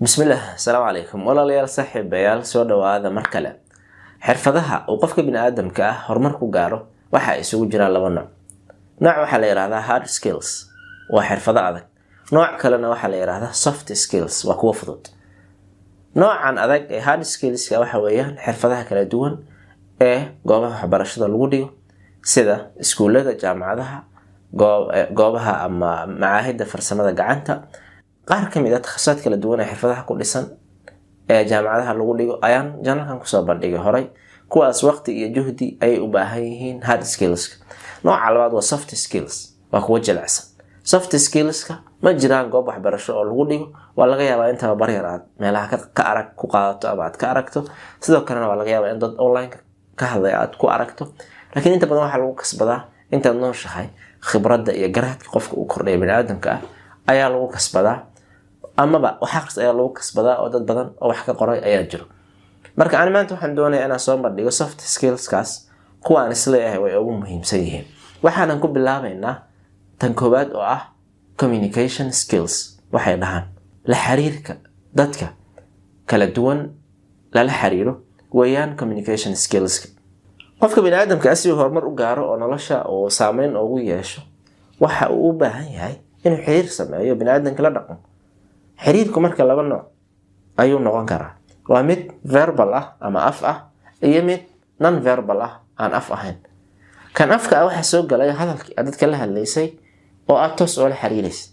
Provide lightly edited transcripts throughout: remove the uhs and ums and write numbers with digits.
بسم الله السلام عليكم ولا ليال صاحب بيال سو dhawaada mar kale xirfadaha uu qofka bini aadamka ah horumar ku gaaro waxa isugu jira laba nooc waxa la yiraahdaa hard skills waa xirfado adag nooc kalena waxa la yiraahdaa soft skills waa kuwa fudud noocan adag ee hard skills waxa weeyaan xirfadaha kala duwan ee goobaha waxbarashada lagu dhigo sida iskuulada jaamacadaha goobaha ama macaahidda farsamada gacanta qaar kamid ah takhassaad kala duwan ee xirfadaha ku dhisan ee jaamacadaha lagu dhigo ayaan janalkan ku soo bandhigay horay kuwaas waqti iyo juhdi ay u baahan yihiin hard skills nooca labaad waa soft skills waa kuwa jilicsan soft skills ma jiraan goob waxbarasho oo lagu dhigo waa laga yaabaa in tababar yar aad meelaha ka arag ku qaadato ama aad ka aragto sidoo kalena waa laga yaabaa in dad online ka hadlay aad ku aragto laakiin inta badan waxa lagu kasbadaa inta nooshahay khibradda iyo garaadka qofka uu kordhay bini aadamka ah ayaa lagu kasbadaa amaba waxa ayaa lagu kasbadaa oo dad badan oo wax ka qoray ayaa jiro marka aan maanta waxaan doonayaa inaan soo bandhigo soft skills kaas kuwa aan isleeyahay way ugu muhiimsan yihiin waxaan ku bilaabaynaa tan koowaad oo ah communication skills waxay dhahaan la xiriirka dadka kala duwan la xiriiro weeyaan communication skills qofka bini aadamka si uu horumar u gaaro oo nolosha oo saameyn ugu yeesho waxa uu u baahan yahay inuu xiriir sameeyo bini aadamka la dhaqmo xiriirku marka laba nooc ayuu noqon karaa waa mid verbal ah ama af ah iyo mid non verbal ah aan af ahayn kan afka waxa soo galaya hadalkii dadka la hadlaysay oo aad toos oo la xiriiraysid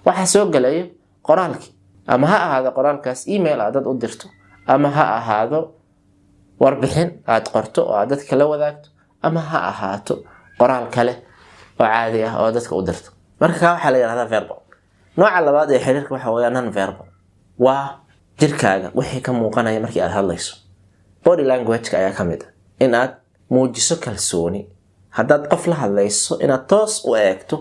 waxa soo galaya qoraalkii ama ha ahaado qoraalkaas email aad u dirto ama ha ahaado warbixin aad qorto oo aad dadka la wadaagto ama ha ahaato qoraal kale oo caadi ah oo dadka u dirto marka waxa la yiraahdaa verbal nooca labaad ee xiriirka waxa weeyaan non verbal waa jirkaaga wixii ka muuqanaya markii aad hadlayso body language ayaa kamid ah in aad muujiso kalsooni haddaad qof la hadlayso inaad toos u eegto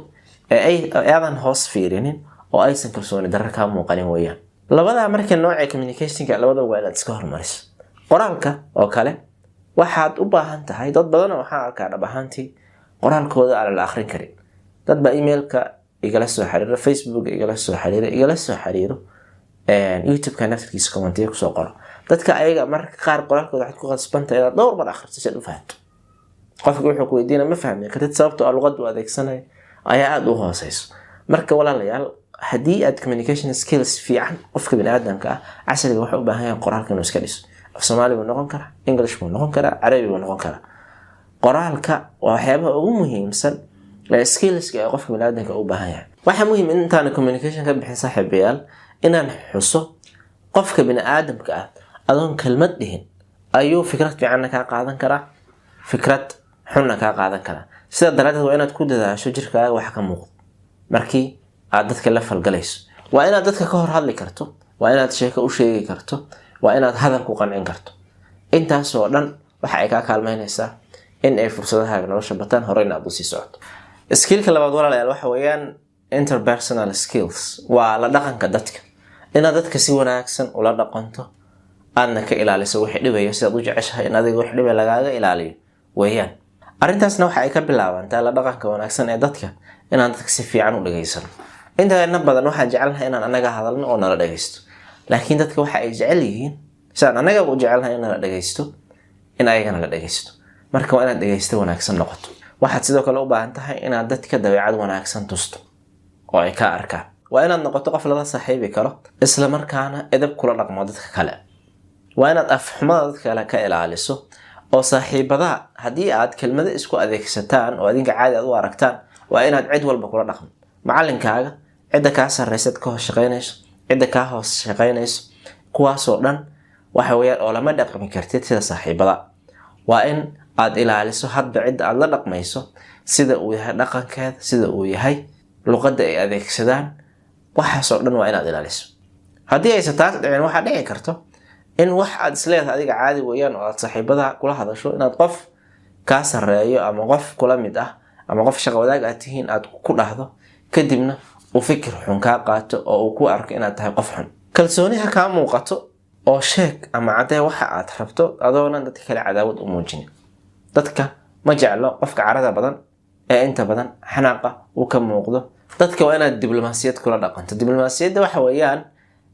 aadan hoos fiirinin oo aysan kalsooni darro ka muuqanin weeyaan labada marka nooca communication-ka labada waa inaad iska hormariso qoraalka oo kale waxaad u baahan tahay dad badan oo waxaan arkaa dhab ahaantii qoraalkooda aan la akhrin karin dad ba emailka igala soo xiriiro Facebook igala soo xiriiro YouTube-ka naftiisa commentiyo ku soo qoro dadka ayaga marka qaar qoraalkooda waxaad ku qasbantahay inaad dhowr mar akhriso si aad u fahanto qofku wuxuu ku weydiina ma fahmay kadib sababtoo ah luqaddu adeegsanay ayaa aad u hooseyso marka walaalayaal haddii aad communication skills fiican qofka bini aadamka ah casriga waxa u baahan yahay qoraalka inuu iska dhiso Soomaali buu noqon karaa English buu noqon karaa Carabi buu noqon karaa qoraalka waa waxyaabaha ugu muhiimsan skills ee qofka bini aadamka u baahan yahay waxa muhiim in intaan communication ka bixin saaxiibayaal inaan xuso qofka bini aadamka ah adoon kalmad dhihin ayuu fikrad fiican ka qaadan karaa fikrad xun ka qaadan karaa sida daradeed waa inaad ku dadaasho jirkaaga wax ka muuqdo markii aad dadka la falgalayso waa inaad dadka ka hor hadli karto waa inaad sheeko u sheegi karto waa inaad hadal ku qancin karto intaas oo dhan waxa ay ka kaalmeynaysaa in ay fursadaha nolosha bataan horeyna aad u sii socoto skillka labaad walaalayaal waxa weeyaan interpersonal skills waa la dhaqanka dadka inaad dadka si wanaagsan ula dhaqanto aadna ka ilaaliso wixii dhibaya sidaad u jeceshahay in adiga wax dhibay lagaaga ilaaliyo weeyaan arrintaasna waxa ay ka bilaabantaa la dhaqanka wanaagsan ee dadka inaan dadka si fiican u dhageysano inta badan waxaan jecelnahay inaan anaga hadalno oo nala dhageysto laakiin dadka waxa ay jecel yihiin sidaan anaga u jecelnahay in nala dhageysto in ayagana la dhageysto marka waa inaad dhageysto wanaagsan noqoto waxaad sidoo kale u baahan tahay inaad dadka dabeecad wanaagsan tusto oo ay ka arkaan waa inaad noqoto qof lala saaxiibi karo isla markaana edeb kula dhaqmo dadka kale waa inaad afxumada dadka kale ka ilaaliso oo saaxiibada haddii aad kelmado isku adeegsataan oo adinka caadi aad u aragtaan waa inaad cid walba kula dhaqmo macallinkaaga cidda ka sarreysad ka hoos shaqeynayso cidda ka hoos shaqeynayso kuwaas oo dhan waxa weeyaan oo lama dhaqmi kartid sida saaxiibada waa in aad ilaaliso hadba cidda aad la dhaqmayso sida uu yahay dhaqankeeda sida uu yahay luqadda ay adeegsadaan waxaas oo dhan waa inaad ilaaliso haddii aysan taas dhicin waxaa dhici karto in wax aad isleedahay adiga caadi weeyaan oo aad saaxiibada kula hadasho inaad qof ka sarreeyo ama qof kula mid ah ama qof shaqo wadaag aad tihiin aad ku dhahdo kadibna uu fikir xun ka qaato oo uu ku arko inaad tahay qof xun kalsooniha ka muuqato oo sheeg ama cadee waxa aad rabto adoona dadka kale cadaawad u muujin dadka ma jeclo qofka carada badan ee inta badan xanaaqa uu ka muuqdo dadka waa inaad diblomaasiyad kula dhaqanto diblomaasiyadda waxa weeyaan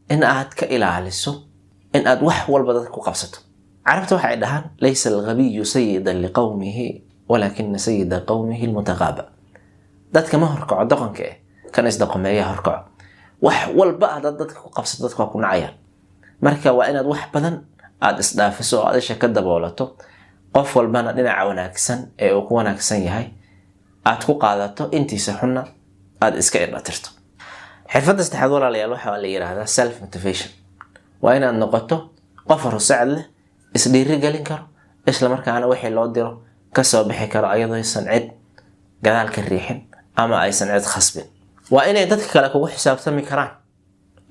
in aad ka ilaaliso in aad wax walba dadka ku qabsato. carabta waxay dhahaan laysa al-ghabiyyu sayyidan liqawmihi walakin sayyida qawmihi al-mutaqaba. dadka ma horkaco dhaqanka kan isdaqameeya horkaco wax walba aad dadka ku qabsato dadka ku nacayaan. marka waa inaad wax badan aad isdhaafiso oo aad shaka daboolato qof walbana dhinaca wanaagsan ee uu ku wanaagsan yahay aad ku qaadato intiisa xunna aad iska irnatirto. xirfadda saddexaad walaalayaal waxa la yiraahdaa self motivation. waa inaad noqoto qof rusacad leh isdhiiri gelin karo isla markaana wixii loo diro ka soo bixi karo ayadoo aysan cid gadaal ka riixin ama aysan cid khasbin. waa inay dadka kale kugu xisaabtami karaan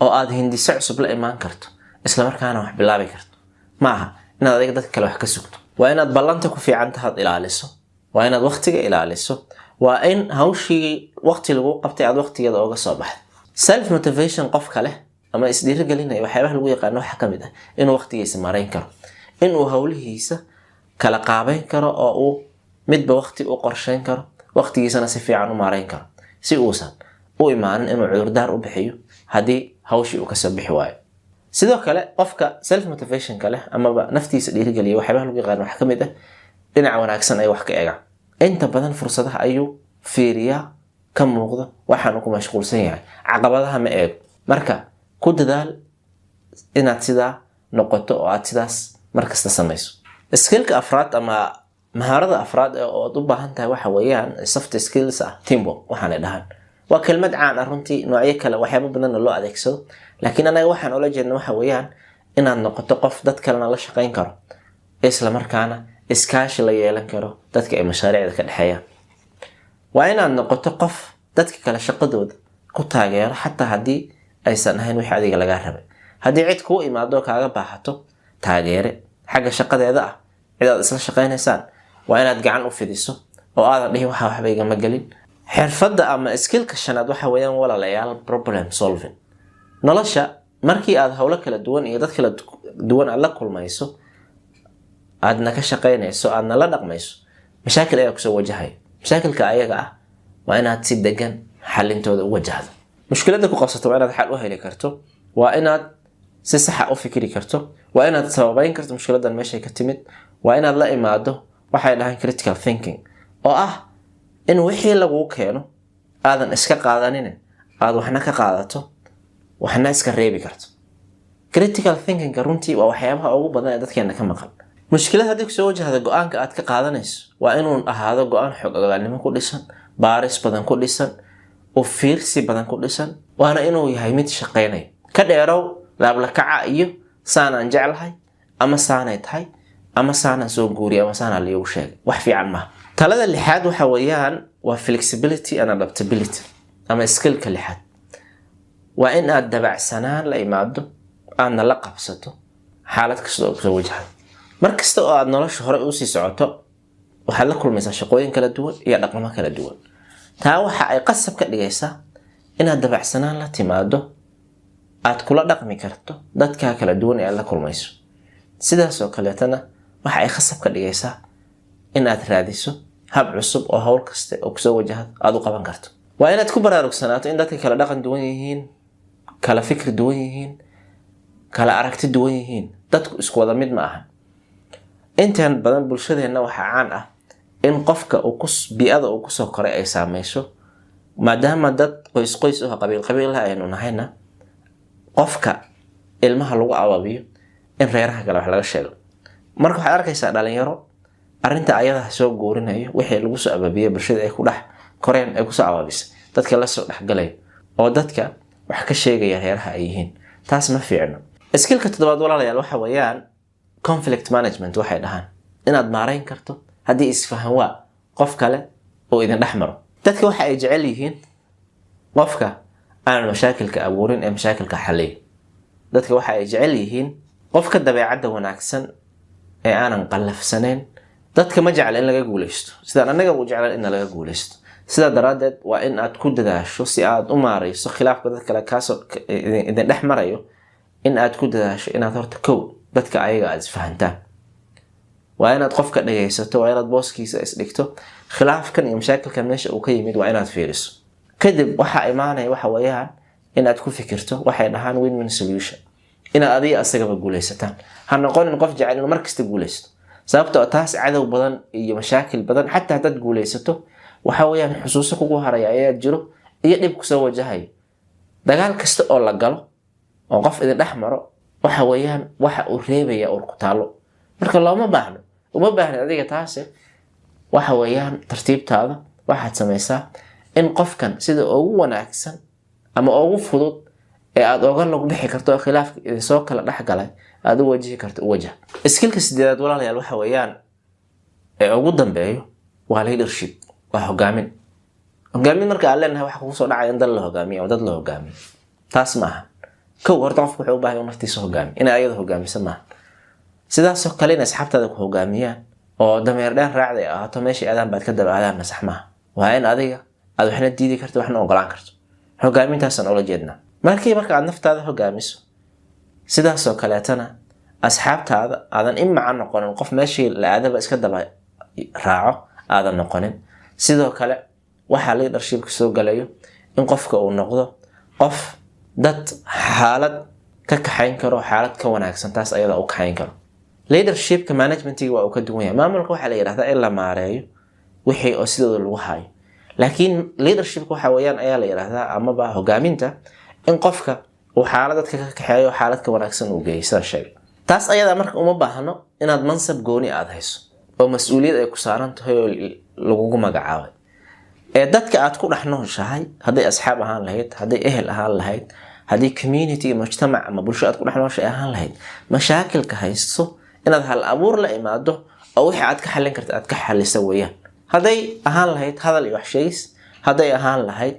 oo aad hindiso cusub la imaan karto isla markaana wax bilaabi karto. maaha inaad adiga dadka kale wax ka sugto. waa inaad ballanta ku fiican tahay ilaaliso. waa inaad waqtiga ilaaliso. waa in hawshii waqti lagu qabtay aad waqtigeeda uga soo baxdo. self motivation qof kale ama isdhiiri gelinaya waxyaabaha lagu yaqaan waxa kamid ah inuu waqtigiisa maareyn karo, inuu hawlihiisa kala qaabeyn karo oo uu midba waqti u qorsheyn karo, waqtigiisana si fiican u maareyn karo si uusan u imaanin inuu cudurdaar u bixiyo hadii hawshii uu ka soo bixi waayo. sidoo kale qofka self motivation kale ama naftiisa dhiiri geliya waxyaabaha lagu yaqaan waxa kamid ah dhinaca wanaagsan ay wax ka eegaan. inta badan fursadaha ayuu fiiriyaa ka muuqdo waxaan ku mashquulsan yahay, caqabadaha ma eego. marka ku dadaal inaad sidaa noqoto oo aad sidaas markasta samayso. skillka afraad ama maharada afraad oo aad u baahan tahay waxa weeyaan soft skills teamwork waxaan dhahan. waa kelmad caan ah runtii noocyo kale waxyaabo badan loo adeegsado, laakiin anaga waxaan ula jeednaa waxa weeyaan inaad noqoto qof dad kalena la shaqeyn karo isla markaana iskaashi la yeelan karo dadka ay mashaariicda ka dhaxeeyaan. waa inaad noqoto qof dadka kale shaqadooda ku taageero xataa hadii aysan ahayn wixii adiga laga rabay. hadii cid ku imaado kaaga baahato taageere xagga shaqadeeda ah cid aad isla shaqeynaysaan waa inaad gacan u fidiso oo aadan dhihin waxa waxba igama galin. xirfadda ama skillka shanaad waxa weeyaan walaalayaal problem solving. nolosha markii aad hawlo kala duwan iyo dad kala duwan aad la kulmayso aadna ka shaqeynayso aadna la dhaqmayso mashaakil ayaa kusoo wajahay. mashaakilka ayaga ah waa inaad si degan xalintooda u wajahdo. mushkiladda ku qabsato waa inaad xal u heli karto, waa inaad si sax ah u fikiri karto, waa inaad sababayn karto mushkiladan meeshay ka timid, waa inaad la imaado waxay dhahaan critical thinking oo ah in wixii lagu keeno aadan iska qaadanin aad waxna ka qaadato waxna iska reebi karto. critical thinking runtii waa waxyaabaha ugu badan ee dadkeena ka maqan. mushkilad haddii kusoo wajahda go'aanka aad ka qaadanayso waa inuu ahaado go'aan xog ogaalnimo ku dhisan, baaris badan ku dhisan, u fiirsi badan ku dhisan, waana inuu yahay mid shaqeynaya. ka dheerow laablakaca iyo saanaan jeclahay ama saanay tahay ama saanaan soo guuriy ama saanaan liigu sheegay wax fiican maaha. talada lixaad waxa weeyaan waa flexibility and adaptability ama skillka lixaad. waa in aad dabacsanaan la imaado aadna la qabsato xaalad kasta oo kusoo wajahda. markasta oo aad nolosha hore u sii socoto waxaad la kulmaysaa shaqooyin kala duwan iyo dhaqamo kala duwan. taa waxa ay qasab ka dhigaysaa inaad dabacsanaan la timaado aad kula dhaqmi karto dadka kala duwan ee aad la kulmayso. sidaas oo kaleetana waxa ay qasab ka dhigaysaa in aad raadiso hab cusub oo hawl kasta oo kusoo wajahda aad u qaban karto. waa inaad ku baraarugsanaato in dadka kala dhaqan duwan yihiin, kala fikir duwan yihiin, kala aragti duwan yihiin. dadku isku wada mid ma aha. intaan badan bulshadeena waxa caan ah in qofka bi'ada uu kusoo koray ay saameyso, maadaama dad qoys oo qabiil aynu nahayna qofka ilmaha lagu ababiyo in reeraha kale wax laga sheego. marka waxaad arkaysaa dhalinyaro arinta ayadaha soo guurinayo wixii lagu soo ababiyo bulshada ay ku dhex koreen ay ku soo ababisay dadka la soo dhaxgalay oo dadka wax ka sheegaya reeraha ay yihiin. taas ma fiicno. skillka toddobaad walaalayaal waxa weeyaan conflict management. waxay dhahaan inaad maareyn karto haddii isfahan waa qof kale oo idin dhex maro. dadka waxa ay jecel yihiin qofka aan mashaakilka abuurin ee mashaakilka xalliyo. dadka waxa ay jecel yihiin qofka dabeecadda wanaagsan ee aanan qallafsanayn. dadka ma jecel in laga guuleysto sidaan anaga u jecel in laga guuleysto. sida daraadeed waa in aad ku dadaasho si aad u maareyso khilaafka dad kale kaasoo idin dhex marayo in aad ku dadaasho inaad horta kow dadka ayaga aad isfahantaan. waa inaad qofka dhageysato, waa inaad booskiisa isdhigto. khilaafkan iyo mashaakilkan meesha uu ka yimid waa inaad fiiriso. kadib waxa imaanaya waxa weeyaan inaad ku fikirto waxay dhahaan win-win solution inaad adiga asagaba guuleysataan ha noqonin qof jecel inuu markasta guuleysto sababtoo taas cadow badan iyo mashaakil badan xataa dad guuleysato waxa weeyaan xusuuso kugu haraya ayaa jiro iyo dhib ku soo wajahay dagaal kasta oo la galo oo qof idin dhex maro waxa weeyaan waxa uu reebaya ur ku taalo marka looma baahno uma baahna adiga taas waxa weeyaan tartiibtaada waxaad samaysaa in qofkan sida ugu wanaagsan ama ugu fudud ee aad oga lug bixi karto khilaafka idin soo kala dhaxgalay aad u wajihi karto u wajah skillka sideedaad walaalayaal waxa weeyaan ee ugu dambeeyo waa leadership waa hogaamin marka aan leenahay waxa kugu soo dhacay in dad la hogaamiyo oo dad la hogaamiyo taas maaha kow horta qofku wuxuu u baahan yahay naftiisa hogaamiyo in ayada hogaamiso maaha sidaas oo kale in asxaabtaada ku hogaamiyaan oo dameer dheer raacday ahaato meeshii aadaan baad ka daba aadaan sax maaha waa in adiga aad waxna diidi karto waxna ogolaan karto hogaamintaasaan ula jeednaa marka aad naftaada hogaamiso sidaas oo kaleetana asxaabtaada aadan imma noqonin qof meeshii la aadaba iska daba raaco aadan noqonin sidoo kale waxa leadership soo galayo in qofka uu noqdo qof dad xaalad ka kaxayn karo xaalad ka wanaagsan taas ayada uu kaxayn karo leadershipka managementiga waa uu ka duwan yahay maamulka waxa la yiraahdaa in la maareeyo wixii oo sidoo lagu hayo laakiin leadershipka waxa weeyaan ayaa la yiraahdaa ama ba hogaaminta in qofka uu xaalad dadka ka kaxeeyo xaalad ka wanaagsan uu geeyo shay taas ayada marka uma baahno inaad mansab gooni aad hayso oo mas'uuliyad ay ku saaran tahay oo lagu magacaabay ee dadka aad ku dhaxnooshahay haday asxaab ahaan lahayd haday ehel ahaan lahayd haday community mujtamac ama bulsho aad ku dhaxnooshahay ahaan lahayd mashaakilka haysto inaad hal abuur la imaado oo wixii aad ka xalin karto aad ka xalisa weeyaan haday ahaan lahayd hadal iyo wax sheegis haday ahaan lahayd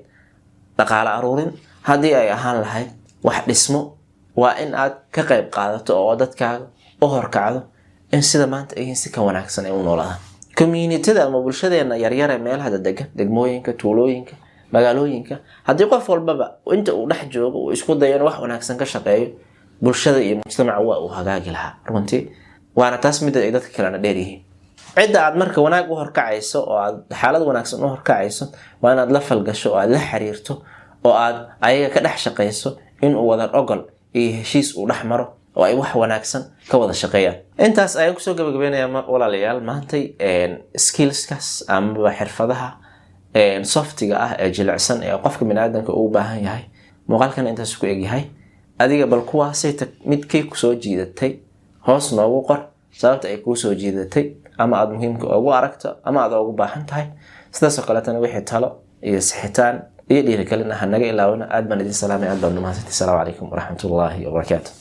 dhaqaale aruurin haday ay ahaan lahayd wax dhismo waa in aad ka qayb qaadato oo dadkaaga u horkacdo in sida maanta ay si ka wanaagsan ay u noolaadaan community-da ama bulshadeena yaryar ee meelaha degan degmooyinka tuulooyinka magaalooyinka haddii qof walbaba inta uu dhex joogo uu isku dayo wax wanaagsan ka shaqeeyo bulshada iyo mujtamaca waa uu hagaagi lahaa runtii waana taas mid ay dadka kale dheer yihiin cida aad marka wanaag u horkacayso oo aad xaalad wanaagsan u horkacayso waa inaad la falgasho oo aad la xiriirto oo aad ayaga ka dhex shaqeyso in uu wada ogol iyo heshiis uu dhex maro oo ay wax wanaagsan ka wada shaqeeyaan intaas ayaan kusoo gabagabeynaya walaalayaal maantay skillskas ama xirfadaha softiga ah ee jilicsan ee qofka bini'aadamka uu baahan yahay muuqaalkan intaas ku eg yahay adiga bal kuwaasay midkay ku soo jiidatay hoos noogu qor sababta ay ku soo jiidatay ama aad muhiimka ugu aragto ama aad ugu baahan tahay sidaas oo kale tan wixii talo iyo sixitaan iyo dhiirigelin ah naga ilaawina aad baan idin salaamay aad baan mahadsantahay. Assalaamu calaykum waraxmatullaahi wabarakaatuh.